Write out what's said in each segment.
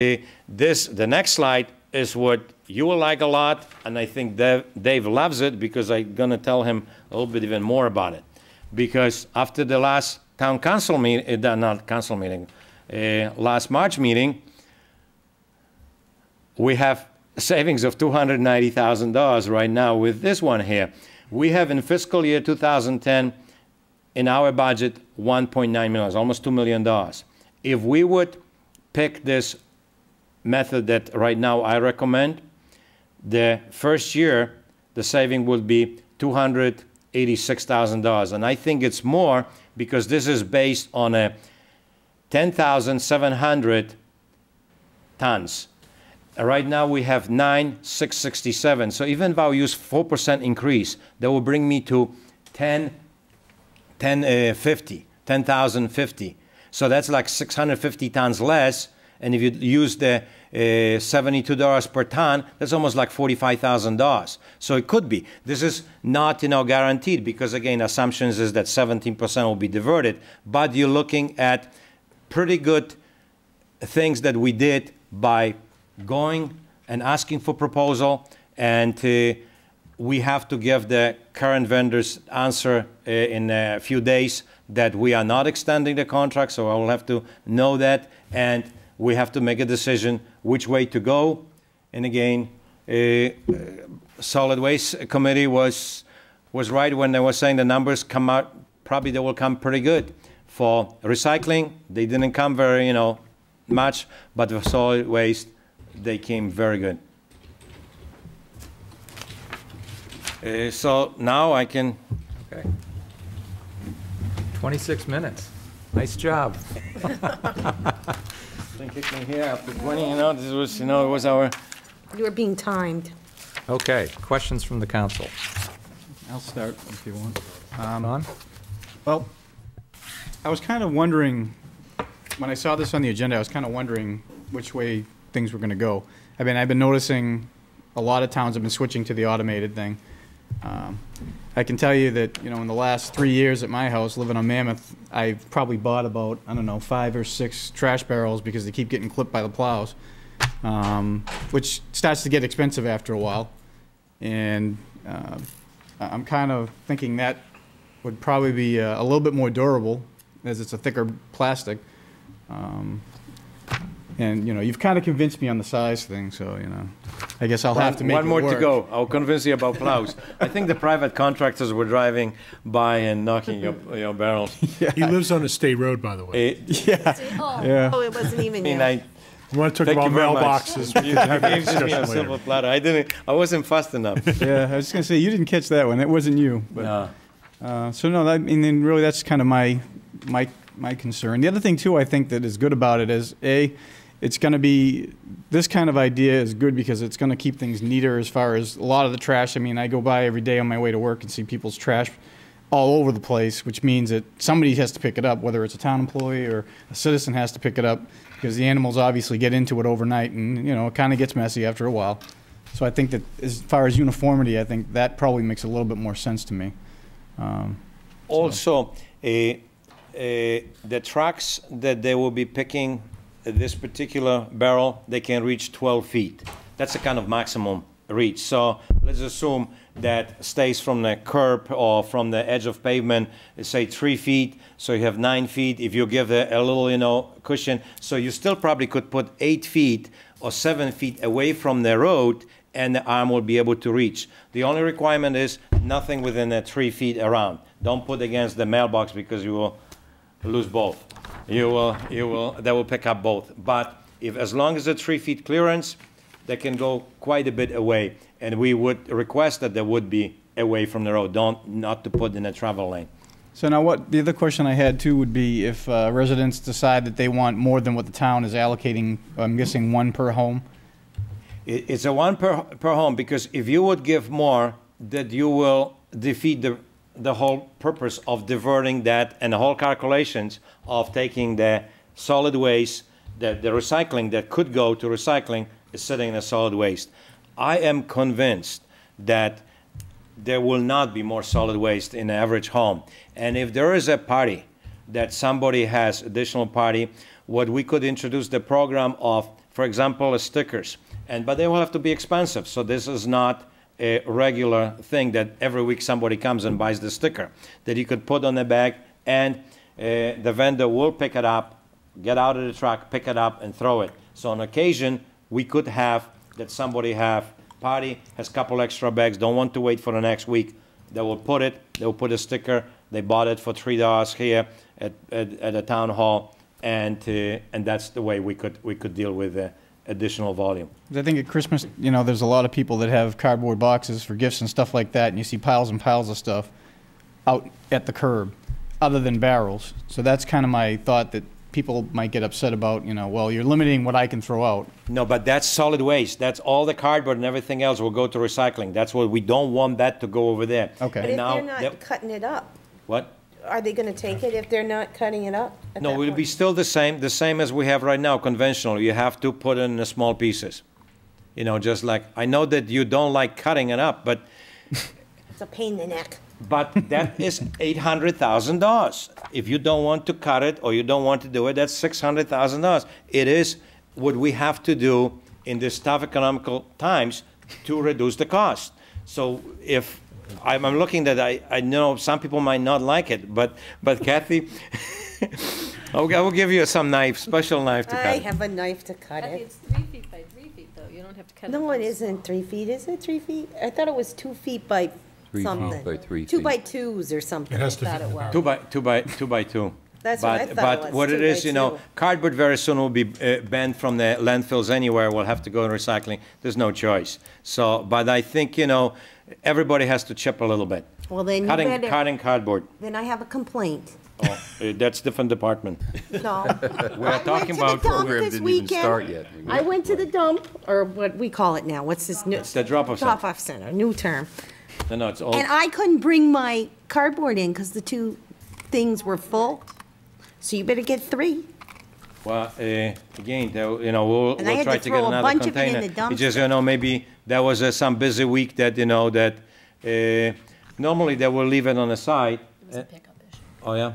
The next slide is what you will like a lot, and I think Dave loves it because I'm going to tell him a little bit even more about it. Because after the last town council meeting, last March meeting, we have savings of $290,000 right now with this one here. We have in fiscal year 2010 in our budget $1.9 million, almost $2 million. If we would pick this method that right now I recommend, the first year the saving would be $286,000, and I think it's more because this is based on a 10,700 tons. Right now we have 9,667. So even if I use 4% increase, that will bring me to 10,050. So that's like 650 tons less. And if you use the $72 per ton, that's almost like $45,000. So it could be. This is not, guaranteed because again, assumptions is that 17% will be diverted. But you're looking at pretty good things that we did by going and asking for proposal, and we have to give the current vendors answer in a few days that we are not extending the contract, so I will have to know that, and we have to make a decision which way to go. And again, Solid Waste Committee was right when they were saying the numbers come out, probably they will come pretty good. For recycling, they didn't come very, much, but for solid waste, they came very good. So now I can. Okay. 26 minutes. Nice job. Don't kick me here after 20. This was, it was our. You were being timed. Okay. Questions from the council. I'll start if you want. On? Well, I was kind of wondering, when I saw this on the agenda, I was kind of wondering which way things were going to go. I mean, I've been noticing a lot of towns have been switching to the automated thing. I can tell you that, in the last 3 years at my house, living on Mammoth, I've probably bought about, 5 or 6 trash barrels because they keep getting clipped by the plows, which starts to get expensive after a while. And I'm kind of thinking that would probably be a little bit more durable, as it's a thicker plastic. And, you've kind of convinced me on the size thing, so, I guess I'll have to make it work. One more to go. I'll convince you about plows. I think the private contractors were driving by and knocking your barrels. Yeah. He lives on a state road, by the way. Oh, it wasn't even you. I want to talk about mailboxes. You gave me a silver platter. I wasn't fast enough. Yeah, I was just going to say, you didn't catch that one. It wasn't you. But, no. So, no, then really that's kind of my concern. The other thing, too, I think that is good about it is, it's going to be, this kind of idea is good because it's going to keep things neater as far as a lot of the trash. I mean, I go by every day on my way to work and see people's trash all over the place, which means that somebody has to pick it up, whether it's a town employee or a citizen has to pick it up, because the animals obviously get into it overnight and, it kind of gets messy after a while. So I think that as far as uniformity, I think that probably makes a little bit more sense to me. Also, the trucks that they will be picking this particular barrel, they can reach 12 feet. That's a kind of maximum reach. So let's assume that stays from the curb or from the edge of pavement, say 3 feet. So you have 9 feet. If you give a little, cushion, so you still probably could put 8 feet or 7 feet away from the road, and the arm will be able to reach. The only requirement is nothing within the 3 feet around. Don't put against the mailbox because you will lose both. They will pick up both. But as long as it's 3 feet clearance, they can go quite a bit away. And we would request that they would be away from the road, not to put in a travel lane. So now the other question I had too would be if residents decide that they want more than what the town is allocating, I'm guessing 1 per home? It's a 1 per home, because if you would give more, that you will defeat the whole purpose of diverting that and the whole calculations of taking the solid waste, the recycling that could go to recycling is sitting in a solid waste. I am convinced that there will not be more solid waste in an average home. And if there is a party that somebody has additional party, what we could introduce the program of for example, stickers, but they will have to be expensive. So this is not a regular thing that every week somebody comes and buys the sticker that you could put on the bag, and the vendor will pick it up, get out of the truck, pick it up, and throw it. So on occasion, we could have that somebody have party, has a couple extra bags, don't want to wait for the next week. They will put a sticker. They bought it for $3 here at the town hall, and that's the way we could deal with the additional volume. I think at Christmas, there's a lot of people that have cardboard boxes for gifts and stuff like that, and you see piles and piles of stuff out at the curb, other than barrels. So that's kind of my thought, that people might get upset about, well, you're limiting what I can throw out. No, but that's solid waste. That's all the cardboard and everything else will go to recycling. That's what we don't want that to go over there. Okay. But if Now, they're not cutting it up, what? are they gonna take it if they're not cutting it up? at No, that it will be point? still the same as we have right now, conventional. You have to put it in the small pieces. Just like, I know that you don't like cutting it up, but It's a pain in the neck. that is $800,000. If you don't want to cut it or you don't want to do it, that's $600,000. It is what we have to do in these tough economical times to reduce the cost. So if I'm looking at, I know some people might not like it, but Kathy, I will give you some special knife to cut I it. have a knife to cut Kathy, it. it's 3 feet by 3 feet, though. You don't have to cut it. No, it isn't 3 feet, is it 3 feet? I thought it was 2 feet by 3 feet something. by 3 2 feet. by 2s or something. It has I to thought fit it in the was. Two by two. That's what I thought it But was, what it 2 is, by 2. cardboard very soon will be banned from the landfills anywhere. We'll have to go in recycling. There's no choice. So, but I think, everybody has to chip a little bit. Well, then you better, Cutting cardboard. then I have a complaint. Oh, that's different department. No. We are talking about Program this didn't even weekend. start yet. I went to the dump, or what we call it now, what's this new? It's the drop-off center. Drop-off center, new term. No, it's all. And I couldn't bring my cardboard in because the 2 things were full. So you better get 3. Well, again, we'll And I had try to to throw get a another bunch of it in container. the It's just, maybe there was some busy week that, normally they will leave it on the side. It was a pickup issue. Oh, yeah?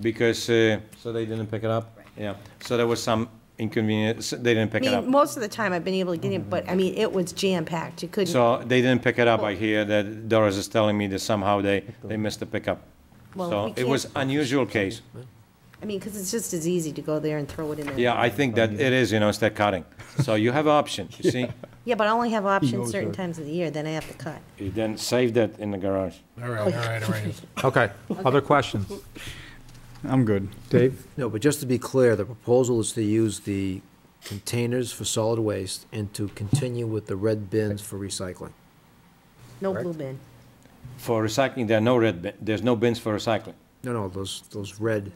Because, so they didn't pick it up? Yeah. So there was some inconvenience, they didn't I pick it up. mean, most of the time I've been able to get in, but I mean, it was jam-packed. You couldn't, So they didn't pick it up. I hear that Doris is telling me that somehow they missed the pickup. Well, So we it was can't- unusual case. I mean, because it's just as easy to go there and throw it in there. Yeah, I think that it is, instead cutting. So you have option, you see? Yeah, but I only have options certain times of the year, then I have to cut. You then save that in the garage. All right. Okay, other questions? I'm good. Dave? No, but just to be clear, the proposal is to use the containers for solid waste and to continue with the red bins for recycling. No blue bin. For recycling, there's no bins for recycling. No, those red,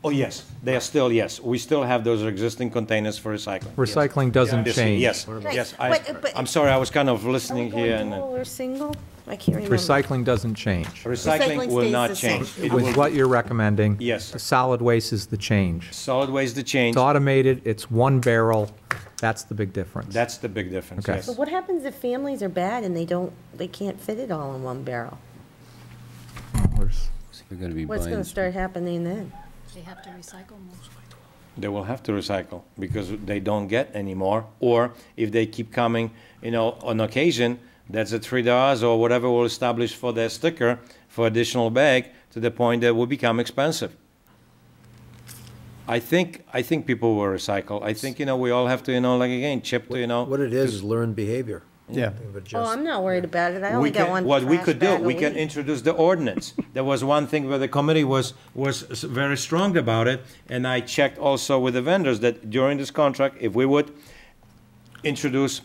Oh, yes, they are still, yes. We still have those existing containers for recycling. Recycling doesn't change. Yes, Right, yes. but- I'm sorry, I was kind of Are we listening going here and dual or single? I can't remember. Recycling doesn't change. recycling Recycling will stays not the same. change. It will, With what you're recommending. Yes. The solid waste is the change. solid waste the change. It's automated, it's 1 barrel, that's the big difference. That's the big difference, Okay. yes. So what happens if families are bad and they can't fit it all in 1 barrel? They're gonna be What's buying. gonna start happening then? They have to recycle more. They will have to recycle because they don't get anymore. Or if they keep coming, on occasion, that's a $3 or whatever we'll establish for their sticker for additional bag to the point that it will become expensive. I think people will recycle. I think, we all have to, like again, chip to, what it is learned behavior. Yeah. Oh, I'm not worried about it. I only got one What we trash could do, bag a we can week. introduce the ordinance. There was one thing where the committee was very strong about it, and I checked also with the vendors that during this contract, if we would introduce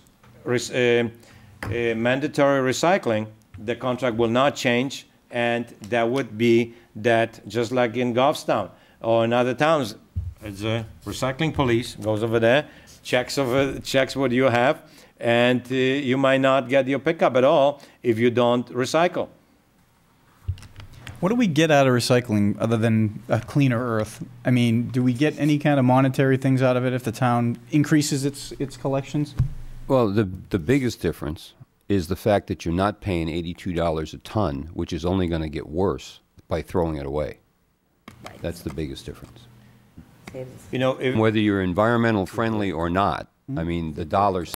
mandatory recycling, the contract will not change, and that would be that, just like in Goffstown or in other towns, it's a recycling police, goes over there, checks what you have, and you might not get your pickup at all if you don't recycle. What do we get out of recycling other than a cleaner earth? I mean, do we get any kind of monetary things out of it if the town increases its collections? Well, the biggest difference is the fact that you're not paying $82 a ton, which is only gonna get worse by throwing it away. That's the biggest difference. If Whether you're environmental friendly or not, I mean, the dollars